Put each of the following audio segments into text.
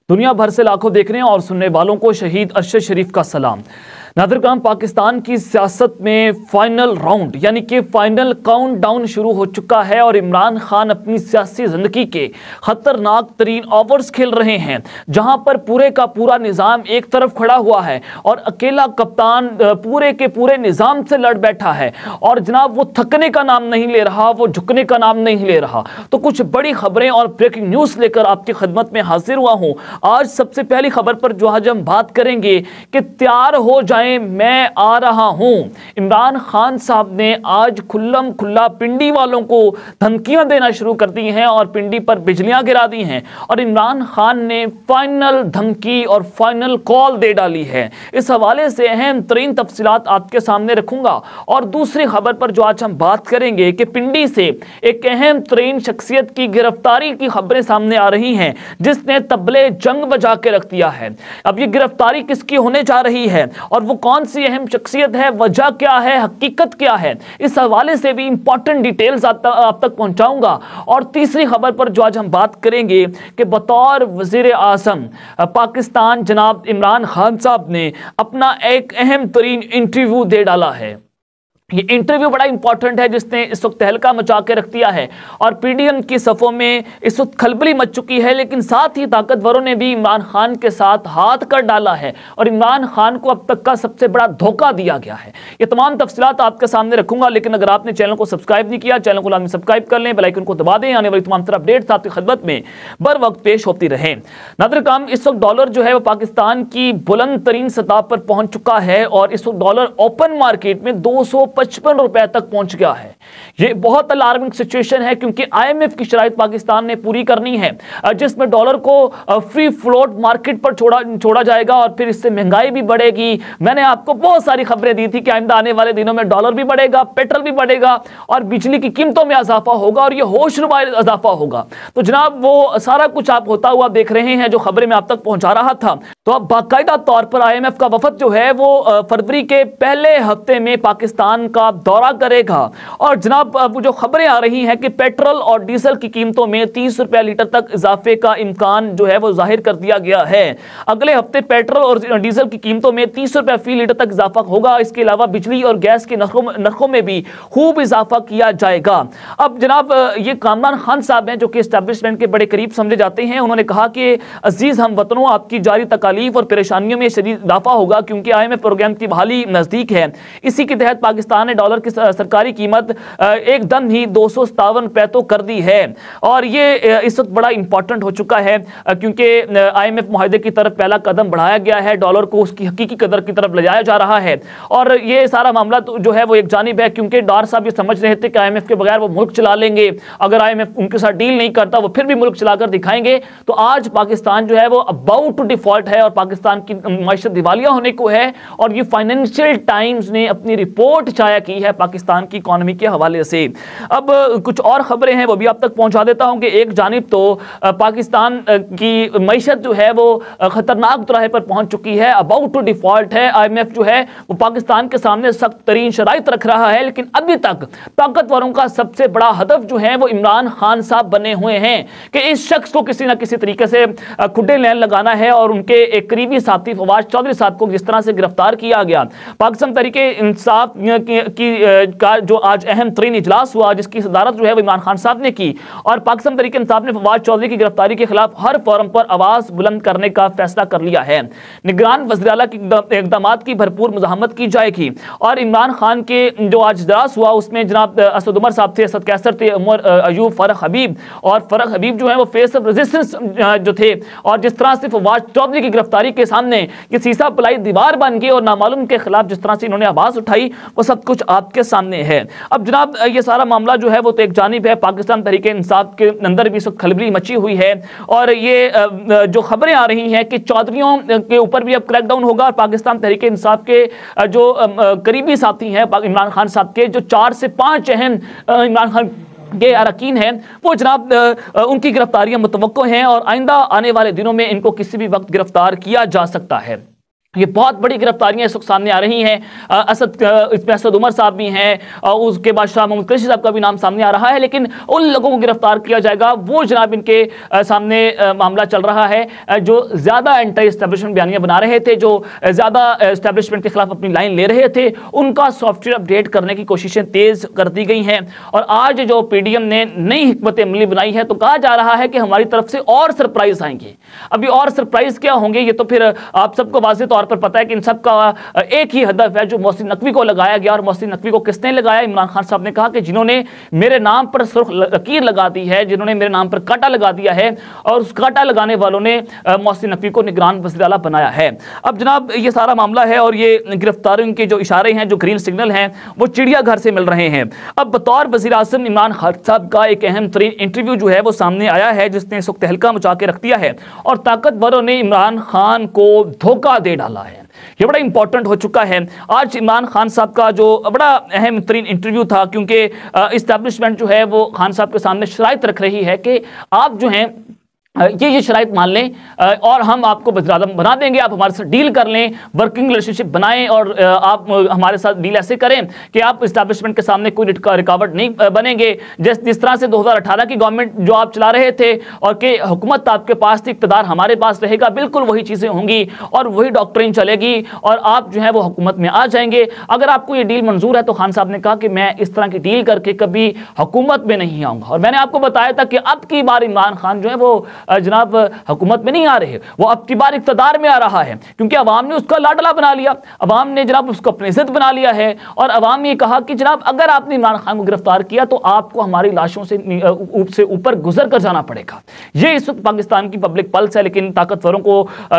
दुनिया भर से लाखों देखने और सुनने वालों को शहीद अरशद शरीफ का सलाम। नादरकान, पाकिस्तान की सियासत में फाइनल राउंड यानी कि फाइनल काउंटडाउन शुरू हो चुका है और इमरान खान अपनी सियासी जिंदगी के खतरनाक तरीन ओवर्स खेल रहे हैं, जहां पर पूरे का पूरा निज़ाम एक तरफ खड़ा हुआ है और अकेला कप्तान पूरे के पूरे निज़ाम से लड़ बैठा है। और जनाब वो थकने का नाम नहीं ले रहा, वो झुकने का नाम नहीं ले रहा। तो कुछ बड़ी खबरें और ब्रेकिंग न्यूज़ लेकर आपकी खिदमत में हाजिर हुआ हूं। आज सबसे पहली खबर पर जो आज हम बात करेंगे कि तैयार हो जाए, मैं आ रहा हूं। इमरान खान साहब ने आज खुल्लम खुल्ला पिंडी वालों को धमकियां देना शुरू कर दी हैं और पिंडी पर बिजलियां गिरा दी हैं और इमरान खान ने फाइनल धमकी और फाइनल कॉल दे डाली है। इस हवाले से अहम तरीन तफसीलात आपके सामने रखूंगा। और दूसरी खबर पर जो आज हम बात करेंगे कि पिंडी से एक अहम तरीन शख्सियत की गिरफ्तारी की खबरें सामने आ रही हैं, जिसने तबले जंग बजा के रख दिया है। अब ये गिरफ्तारी किसकी होने जा रही है और वो कौन सी अहम शख्सियत है, वजह क्या है, हकीकत क्या है, इस हवाले से भी इंपॉर्टेंट डिटेल्स आप तक पहुंचाऊंगा। और तीसरी खबर पर जो आज हम बात करेंगे कि बतौर वजीर आज़म पाकिस्तान जनाब इमरान खान साहब ने अपना एक अहम तरीन इंटरव्यू दे डाला है। ये इंटरव्यू बड़ा इंपॉर्टेंट है, जिसने इस वक्त तहलका मचा के रख दिया है और पीडीएम की सफ़ों में इस वक्त खलबली मच चुकी है। लेकिन साथ ही ताकतवरों ने भी इमरान खान के साथ हाथ कर डाला है और इमरान खान को अब तक का सबसे बड़ा धोखा दिया गया है। ये तमाम तफसीलात आपके सामने रखूंगा। लेकिन अगर आपने चैनल को सब्सक्राइब नहीं किया, चैनल को लाजमी सब्सक्राइब कर लें, बेल आइकन को दबा दें। आने वाली तमाम तरह अपडेट्स आपकी खिदमत में बर वक्त पेश होती रहे। नादरकान, इस वक्त डॉलर जो है वो पाकिस्तान की बुलंद तरीन सतह पर पहुंच चुका है और इस वक्त डॉलर ओपन मार्केट में 255 रुपए तक पहुंच गया है। ये बहुत अलार्मिंग सिचुएशन है, क्योंकि आईएमएफ की शराइत पाकिस्तान ने पूरी करनी है, जिसमें डॉलर को फ्री फ्लोट मार्केट पर छोड़ा जाएगा और फिर इससे महंगाई भी बढ़ेगी। मैंने आपको बहुत सारी खबरें दी थी कि आइंदा आने वाले दिनों में डॉलर भी बढ़ेगा, पेट्रोल भी बढ़ेगा और बिजली की कीमतों में इजाफा होगा और यह होशरुबा इजाफा होगा। तो जनाब वो सारा कुछ आप होता हुआ देख रहे हैं, जो खबरें मैं आप तक पहुंचा रहा था। तो अब बाकायदा तौर पर आईएमएफ का वफद जो है वो फरवरी के पहले हफ्ते में पाकिस्तान का दौरा करेगा। और जनाब अब जो खबरें आ रही हैं कि पेट्रोल और डीजल की कीमतों में 30 रुपए लीटर तक इजाफे का इम्कान जो है वो जाहिर कर दिया गया है। अगले हफ्ते पेट्रोल और डीजल की कीमतों में 30 रुपए फी लीटर तक इजाफा होगा। इसके अलावा बिजली और गैस के नरखों में भी खूब इजाफा किया जाएगा। अब जनाब ये इमरान खान साहब हैं, जो कि एस्टैब्लिशमेंट के बड़े करीब समझे जाते हैं, उन्होंने कहा कि अजीज हम वतनों, आपकी जारी तकालीफ और परेशानियों में शदीद इजाफा होगा, क्योंकि आईएमएफ प्रोग्राम की बहाली नजदीक है। इसी के तहत पाकिस्तान ने डॉलर की सरकारी कीमत एकदम ही 257 रुपए तो कर दी है। और ये इस वक्त बड़ा इंपॉर्टेंट हो चुका है, क्योंकि आईएमएफ मुआहदे की तरफ पहला कदम बढ़ाया गया है, डॉलर को उसकी हकीकी कदर की तरफ ले जाया जा रहा है। और ये सारा मामला तो जो है वो एक जानिब है, क्योंकि डॉर साहब ये समझ रहे थे कि आईएमएफ के बगैर वो मुल्क चला लेंगे, अगर आईएमएफ उनके साथ डील नहीं करता वो फिर भी मुल्क चलाकर दिखाएंगे। तो आज पाकिस्तान जो है वो अबाउट टू डिफॉल्ट है और पाकिस्तान की माशत दिवालिया होने को है। और ये फाइनेंशियल टाइम्स ने अपनी रिपोर्ट शाया की है पाकिस्तान की इकोनॉमी के हवाले से। अब कुछ और खबरें हैं, वो भी आप तक पहुंचा देता हूं कि एक जानिब तो पाकिस्तान की मईशत जो है वो खतरनाक तराहे पर पहुंच चुकी है, अबाउट टू डिफॉल्ट है। आईएमएफ जो है वो पाकिस्तान के सामने सख्त तरीन शराइत रख रहा है, लेकिन अभी तक ताकतवरों का सबसे बड़ा हदफ जो है वो इमरान खान साहब बने हुए हैं कि इस शख्स को किसी ना किसी तरीके से खुड्डे लैन लगाना है। और उनके एक करीबी साथी फवाद चौधरी साहब को जिस तरह से गिरफ्तार किया गया, पाकिस्तान तहरीके इंसाफ का जो आज अहम तरीन इजलास हुआ, जिसकी सदारत जो है वो इमरान खान साहब ने की, और पाकिस्तान तहरीके इंसाफ ने फवाद चौधरी की गिरफ्तारी के खिलाफ हर फोरम पर आवाज बुलंद करने का फैसला कर लिया है। निगरान वज़ीर आला के इक़दामात की भरपूर मुज़ाहमत की जाएगी। और इमरान खान के जो आज इजलास हुआ उसमें जनाब असद उमर साहब थे, असद कैसर थे, उमर अयूब, फ़रख हबीब, और फ़रख हबीब जो है वो फेस ऑफ रेजिस्टेंस जो थे। और जिस तरह से फवाद चौधरी की गिरफ्तारी के सामने ये सीसा पलाई दीवार बन गई और नामालूम के खिलाफ जिस तरह से इन्होंने आवाज़ उठाई, वो सब कुछ आपके सामने है। अब जनाब ये सारा मामला जो है वो तो एक जानिब है, पाकिस्तान तहरीके इंसाफ के अंदर भी सब खलबली मची हुई है। और ये जो खबरें आ रही हैं कि चौधरियों के ऊपर भी अब क्रैकडाउन होगा। पाकिस्तान तहरीके इंसाफ के जो करीबी साथी हैं इमरान खान साहब के, जो 4 से 5 अहम इमरान खान के अरकान हैं, वो जनाब उनकी गिरफ्तारियां मुतवक्को हैं और आइंदा आने वाले दिनों में इनको किसी भी वक्त गिरफ्तार किया जा सकता है। ये बहुत बड़ी गिरफ्तारियां इस वक्त सामने आ रही हैं। इसमें असद उमर साहब भी हैं, उसके बाद शाह महमूद कुरैशी साहब का भी नाम सामने आ रहा है, लेकिन उन लोगों को गिरफ्तार किया जाएगा वो जनाब इनके सामने मामला चल रहा है जो ज़्यादा एंटी एस्टेब्लिशमेंट बयानियां बना रहे थे, जो ज़्यादा एस्टेब्लिशमेंट के खिलाफ अपनी लाइन ले रहे थे, उनका सॉफ्टवेयर अपडेट करने की कोशिशें तेज़ कर दी गई हैं। और आज जो PDM ने नई हिकमत अमली बनाई है तो कहा जा रहा है कि हमारी तरफ से और सरप्राइज आएंगे। अभी और सरप्राइज क्या होंगे ये तो फिर आप सबको वाज़ेह तौर पर पता है कि इन सब का एक ही हदफ है जो मोहसिन नकवी को लगाया गया। और मोहसिन नकवी को किसने लगाया? इमरान खान साहब ने कहा कि जिन्होंने मेरे नाम पर सुर्ख लकीर लगा दी है, जिन्होंने मेरे नाम पर कांटा लगा दिया है, और उस कांटा लगाने वालों ने मोहसिन नकवी को निगरान वज़ीर आला बनाया है। अब जनाब ये सारा मामला है और ये गिरफ्तारियों के जो इशारे हैं, जो ग्रीन सिग्नल हैं, वो चिड़ियाघर से मिल रहे हैं। अब बतौर वज़ीर आज़म इमरान खान साहब का एक अहम तरीन इंटरव्यू जो है वो सामने आया है जिसने इस वक्त तहलका मचा के रख दिया है और ताकतवरों ने इमरान खान को धोखा दे डाला है। ये बड़ा इंपॉर्टेंट हो चुका है। आज इमरान खान साहब का जो बड़ा अहम तरीन इंटरव्यू था, क्योंकि इस्टेब्लिशमेंट जो है वो खान साहब के सामने शराइत रख रही है कि आप जो हैं ये शराइत मान लें और हम आपको वज़ीर-ए-आज़म बना देंगे, आप हमारे साथ डील कर लें, वर्किंग रिलेशनशिप बनाएं और आप हमारे साथ डील ऐसे करें कि आप इस्टेब्लिशमेंट के सामने कोई रुकावट नहीं बनेंगे। जिस तरह से 2018 की गवर्नमेंट जो आप चला रहे थे और कि हुकूमत आपके पास थी, इक़्तिदार हमारे पास रहेगा, बिल्कुल वही चीज़ें होंगी और वही डॉक्ट्रिन चलेगी और आप जो है वो हुकूमत में आ जाएंगे। अगर आपको ये डील मंजूर है तो खान साहब ने कहा कि मैं इस तरह की डील करके कभी हुकूमत में नहीं आऊँगा। और मैंने आपको बताया था कि अब की बार इमरान खान जो है वो जनाब हुकूमत में नहीं आ रहे, वो अब की बार इक़्तिदार में आ रहा है, क्योंकि अवाम ने उसका लाडला बना लिया, अवाम ने जनाब उसको अपने इज्जत बना लिया है। और अवाम ने कहा कि जनाब अगर आपने इमरान खान को गिरफ्तार किया तो आपको हमारी लाशों से ऊपर गुजर कर जाना पड़ेगा। ये इस वक्त पाकिस्तान की पब्लिक पल्स है, लेकिन ताकतवरों को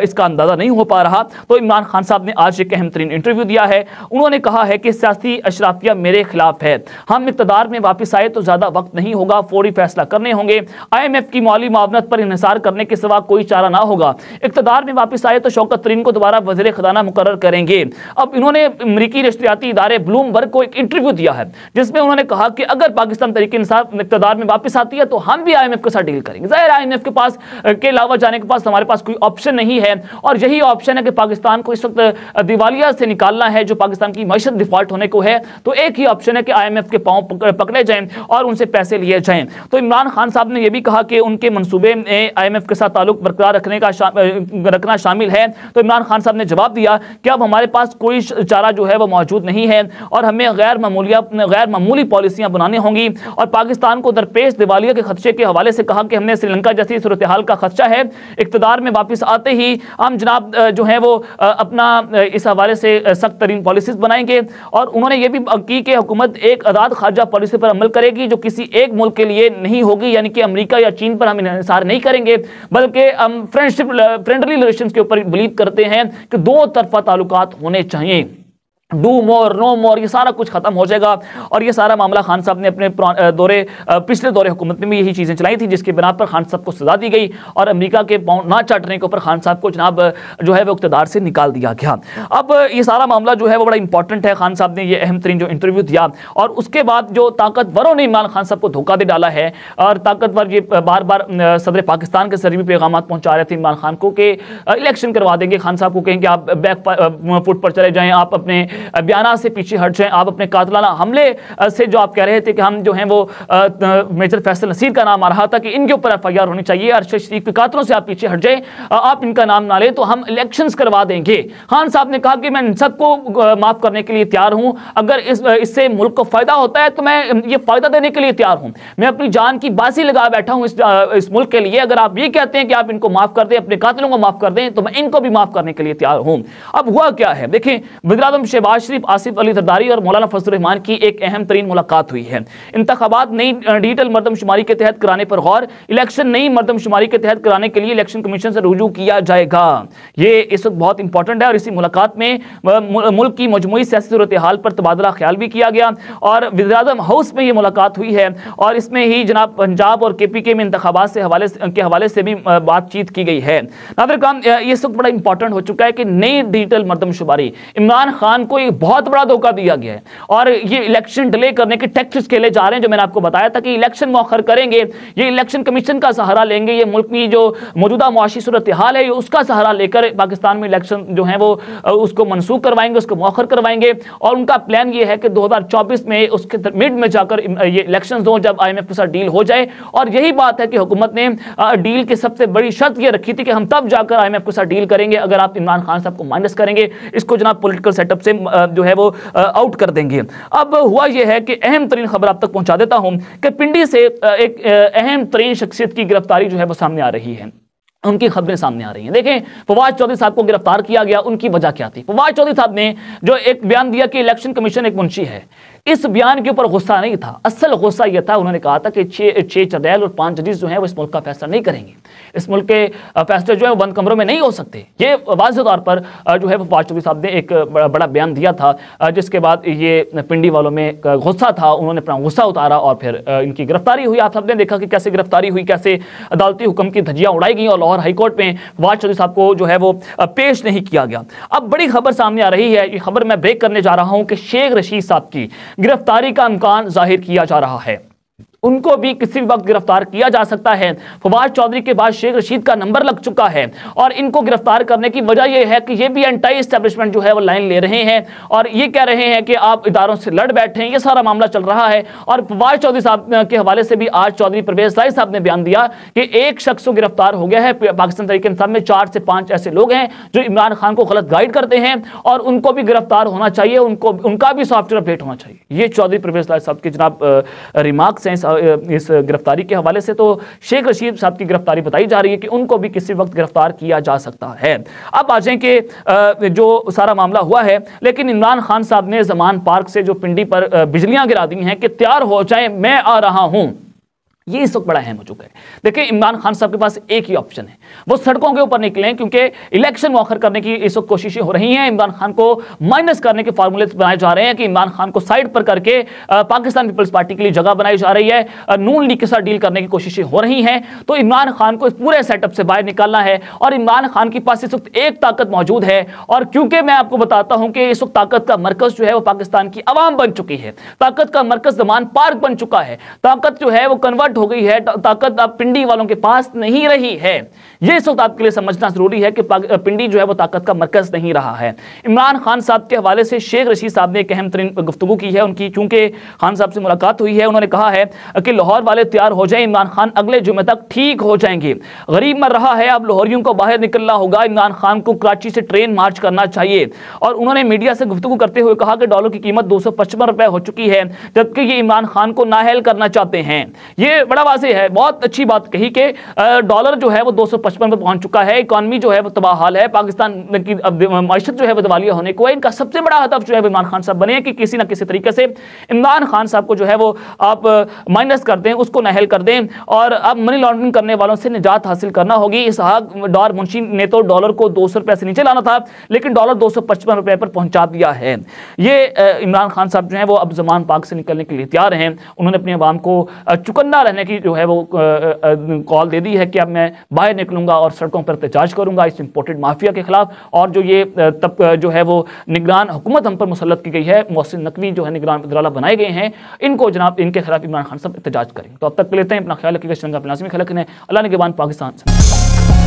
इसका अंदाजा नहीं हो पा रहा। तो इमरान खान साहब ने आज एक अहम तरीन इंटरव्यू दिया है। उन्होंने कहा है कि सियासी अशराफिया मेरे खिलाफ है, हम इक़्तिदार में वापस आए तो ज्यादा वक्त नहीं होगा, फौरी फैसला करने होंगे, IMF की माली मावनत पर इन्हिसार करने के सिवा कोई चारा ना होगा, इक़्तिदार में वापस आए तो शौकत तरीन को दोबारा वज़ीर ख़ज़ाना मुकर्रर करेंगे। अब इन्होंने अमरीकी नशरियाती इदारे ब्लूमबर्ग को एक इंटरव्यू दिया है जिसमें उन्होंने कहा कि अगर पाकिस्तान तहरीक इंसाफ इक़्तिदार में वापस आती है तो हम भी IMF के साथ डील करेंगे। ज़ाहिर IMF के पास के अलावा जाने के पास हमारे पास कोई ऑप्शन नहीं है और यही ऑप्शन है कि पाकिस्तान को इस वक्त दिवालिया से निकालना है, जो पाकिस्तान की मईशत डिफॉल्ट होने को है। तो एक ही ऑप्शन है कि IMF के पांव पकड़े जाएं और उनसे पैसे लिए जाएं। तो इमरान खान साहब ने यह भी कहा कि उनके मंसूबे में IMF के साथ ताल्लुक बरकरार रखना शामिल है। तो इमरान खान साहब ने जवाब दिया कि अब हमारे पास कोई चारा जो है वो मौजूद नहीं है और हमें गैर मामूली पॉलिसियां बनानी होंगी। और पाकिस्तान को दरपेश दिवालिया के खदशे के हवाले से कहा कि हमने श्रीलंका जैसी सूरत हाल का खदशा है, इक़्तिदार में वापस आते ही हम जनाब जो है वो अपना इस हवाले से सख्त तरीन पॉलिसीज बनाएंगे। और उन्होंने ये भी की कि हुकूमत एक आज़ाद खारजा पॉलिसी पर अमल करेगी जो किसी एक मुल्क के लिए नहीं होगी, यानी कि अमेरिका या चीन पर हम इन्हिसार नहीं करेंगे, बल्कि हम फ्रेंडली रिलेशंस के ऊपर बिलीव करते हैं कि दो तरफा ताल्लुकात होने चाहिए। डू मोर नो मोर, ये सारा कुछ खत्म हो जाएगा। और ये सारा मामला खान साहब ने अपने पिछले दौरे हुकूमत में भी यही चीज़ें चलाई थी, जिसके बिना पर खान साहब को सजा दी गई और अमेरिका के पाँव ना चाटने के ऊपर खान साहब को जनाब जो है वो इक़्तिदार से निकाल दिया गया। अब ये सारा मामला जो है वो बड़ा इंपॉर्टेंट है। खान साहब ने ये अहम तरीन जो इंटरव्यू दिया और उसके बाद जो ताकतवरों ने इमरान खान साहब को धोखा दे डाला है और ताकतवर ये बार बार सदर पाकिस्तान के सर भी पैगाम पहुँचा रहे थे इमरान खान को कि इलेक्शन करवा देंगे, खान साहब को कहेंगे आप बैक फुट पर चले जाएँ, आप अपने बयाना से पीछे हट जाएं, आप अपने कातलाना हमले से जो आप कह रहे थे कि हम जो हैं वो मेजर फैसल नसीर का नाम आ रहा था कि इनके ऊपर FIR होनी चाहिए, अरशद शरीफ के कातलों से आप पीछे हट जाएं, आप इनका नाम ना लें तो हम इलेक्शंस करवा देंगे। खान साहब ने कहा कि मैं इन सबको माफ करने के लिए तैयार हूं, अगर इससे मुल्क को फायदा होता है तो मैं ये फायदा देने के लिए तैयार हूं, मैं अपनी जान की बाजी लगा बैठा हूं इस मुल्क के लिए। अगर आप ये कहते हैं कि आप इनको माफ कर दें, अपने कातलों को माफ कर दें, तो मैं इनको भी माफ करने के लिए तैयार हूं। अब हुआ क्या है देखें, वज़ीर-ए-आज़म शहबाज शरीफ, आसिफ अली जरदारी और मौलाना फजल रहमान की एक अहम तरीन मुलाकात हुई है। इंतखाबात नई डिजिटल मरदमशुमारी के तहत कराने पर गौर, इलेक्शन नई मरदमशुमारी के तहत कराने के लिए इलेक्शन कमीशन से रुजू किया जाएगा। ये इस वक्त बहुत इंपॉर्टेंट है और इसी मुलाकात में मुल्क की मजमूई सियासी सूरत हाल पर तबादला ख्याल भी किया गया और वज़ीर-ए-आज़म हाउस में ये मुलाकात हुई है और इसमें ही जनाब पंजाब और KPK में इंतखाबात के हवाले से भी बातचीत की गई है। नाज़रीन, ये इस वक्त बड़ा इंपॉर्टेंट हो चुका है कि नई डिजिटल मरदमशुमारी, इमरान खान को ये बहुत बड़ा धोखा दिया गया है और ये इलेक्शन डिले करने के टैक्टिक्स खेले जा रहे हैं, जो मैंने आपको बताया था कि इलेक्शन मौखर करेंगे, ये इलेक्शन कमीशन का सहारा लेंगे, ये मुल्क की जो मौजूदा मुआशी सूरत हाल है उसका सहारा लेकर पाकिस्तान में इलेक्शन जो है वो उसको मनसूख करवाएंगे, उसको मौखर करवाएंगे। और उनका प्लान ये है कि 2024 में उसके मिड में जाकर ये इलेक्शंस हो, जब IMF के साथ डील हो जाए। और यही बात है कि हुकूमत ने डील की सबसे बड़ी शर्त ये रखी थी कि हम तब जाकर IMF के साथ डील करेंगे अगर आप इमरान खान साहब को माइनस करेंगे, इसको जनाब पॉलिटिकल सेटअप से जो है वो आउट कर देंगे। अब हुआ यह है कि अहम तरीन खबर आप तक पहुंचा देता हूं कि पिंडी से एक अहम तरीन शख्सियत की गिरफ्तारी जो है वो सामने आ रही है, उनकी खबरें सामने आ रही हैं। देखें, फवाद चौधरी साहब को गिरफ्तार किया गया, उनकी वजह क्या थी? फवाद चौधरी साहब ने जो एक बयान दिया कि इलेक्शन कमीशन एक मुंशी है, इस बयान के ऊपर गुस्सा नहीं था। असल गुस्सा यह था, उन्होंने कहा था कि 6 चरैल और 5 जजेस जो हैं वो इस मुल्क का फैसला नहीं करेंगे, इस मुल्क के फैसले जो है वो बंद कमरों में नहीं हो सकते। ये वाज़ेह तौर पर जो है फवाद चौधरी साहब ने एक बड़ा बयान दिया था, जिसके बाद ये पिंडी वालों में गुस्सा था, उन्होंने अपना गुस्सा उतारा और फिर इनकी गिरफ्तारी हुई। आप सबने देखा कि कैसे गिरफ्तारी हुई, कैसे अदालती हुक्म की धज्जियां उड़ाई गई और लाहौर हाईकोर्ट में फवाद चौधरी साहब को जो है वो पेश नहीं किया गया। अब बड़ी खबर सामने आ रही है, ये खबर मैं ब्रेक करने जा रहा हूं कि शेख रशीद साहब की गिरफ्तारी का इम्कान जाहिर किया जा रहा है, उनको भी किसी भी वक्त गिरफ्तार किया जा सकता है। फवाद चौधरी के बाद शेख रशीद का नंबर लग चुका है और इनको गिरफ्तार करने की वजह यह है कि ये भी एंटी एस्टेब्लिशमेंट जो है वो लाइन ले रहे हैं और ये कह रहे हैं कि आप इदारों से लड़ बैठे हैं। ये सारा मामला चल रहा है और फवाद चौधरी साहब के हवाले से भी आज चौधरी परवेज राय साहब ने बयान दिया कि एक शख्स को गिरफ्तार हो गया है। पाकिस्तान तहरीक इंसाफ में 4 से 5 ऐसे लोग हैं जो इमरान खान को गलत गाइड करते हैं और उनको भी गिरफ्तार होना चाहिए, उनका भी सॉफ्टवेयर अपडेट होना चाहिए। ये चौधरी परवेज राय साहब के जनाब रिमार्क्स हैं इस गिरफ्तारी के हवाले से। तो शेख रशीद साहब की गिरफ्तारी बताई जा रही है कि उनको भी किसी वक्त गिरफ्तार किया जा सकता है। अब आ जाए कि जो सारा मामला हुआ है, लेकिन इमरान खान साहब ने जमान पार्क से जो पिंडी पर बिजलियां गिरा दी हैं कि तैयार हो जाए, मैं आ रहा हूं, ये इस वक्त बड़ा अहम हो चुका है। देखिए, इमरान खान साहब के पास एक ही ऑप्शन है, वो सड़कों के ऊपर निकलें, क्योंकि इलेक्शन मौखर करने की इस वक्त कोशिशें हो रही हैं। इमरान खान को माइनस करने के फार्मूले बनाए जा रहे हैं कि इमरान खान को साइड पर करके पाकिस्तान पीपल्स पार्टी के लिए जगह बनाई जा रही है, नून लीग के साथ डील करने की कोशिशें हो रही हैं। तो इमरान खान को इस पूरे सेटअप से बाहर निकालना है और इमरान खान के पास इस वक्त एक ताकत मौजूद है। और क्योंकि मैं आपको बताता हूं कि इस वक्त ताकत का मरकज जो है वो पाकिस्तान की आवाम बन चुकी है, ताकत का मरकज जमान पार्क बन चुका है, ताकत जो है वो कन्वर्ट हो गई है, ताकत अब पिंडी वालों के पास नहीं रही है। यह इस वक्त आपके लिए समझना जरूरी है कि पिंडी जो है वो ताकत का मरकज नहीं रहा है। इमरान खान साहब के हवाले से शेख रशीद साहब ने एक अहम तरीन गुफ्तगू की है। उनकी चूंकि खान साहब से मुलाकात हुई है, उन्होंने कहा है कि लाहौर वाले तैयार हो जाएं, इमरान खान अगले जुमे तक ठीक हो जाएंगे। गरीब मर रहा है, अब लाहौरियों को बाहर निकलना होगा, इमरान खान को कराची से ट्रेन मार्च करना चाहिए। और उन्होंने मीडिया से गुफ्तगू करते हुए कहा कि डॉलर की कीमत 255 रुपए हो चुकी है, जबकि ये इमरान खान को नाअहल करना चाहते हैं। ये बड़ा वाज़ेह है, बहुत अच्छी बात कही कि डॉलर जो है वो 255 पर पहुंच चुका है, इकॉनमी जो है वो तबाह हाल है, पाकिस्तान की माशत जो है वो दिवालिया होने को है। इनका सबसे बड़ा हदफ जो है इमरान खान साहब बने कि किसी ना किसी तरीके से इमरान खान साहब को जो है वो आप माइनस कर दें, उसको नाअहल कर दें और अब मनी लॉन्ड्रिंग करने वालों से निजात हासिल करना होगी। इसहाक डार मुंशी ने तो डॉलर को 200 रुपए से नीचे लाना था, लेकिन डॉलर 255 रुपए पर पहुंचा दिया है। ये इमरान खान साहब जो है वो अब जमान पाक से निकलने के लिए तैयार हैं। उन्होंने अपनी आवाम को चुकन्ना रहने की जो है वो कॉल दे दी है कि अब मैं बाहर निकलूंगा और सड़कों पर एहतजाज करूंगा इस इंपोर्टेड माफिया के खिलाफ। और जो ये तब जो है वो निगरान हुकूमत हम पर मुसल्लत की गई है, मोहसिन नकवी जो है निगरान वज़ीर आला बनाए गए हैं, इनको जनाब इनके खिलाफ इमरान खान साहब एहतजाज करें। तो अब तक लेते हैं, अपना ख्याल रखिएगा, लाज़मी ख्याल रखें। अल्लाह निगहबान पाकिस्तान।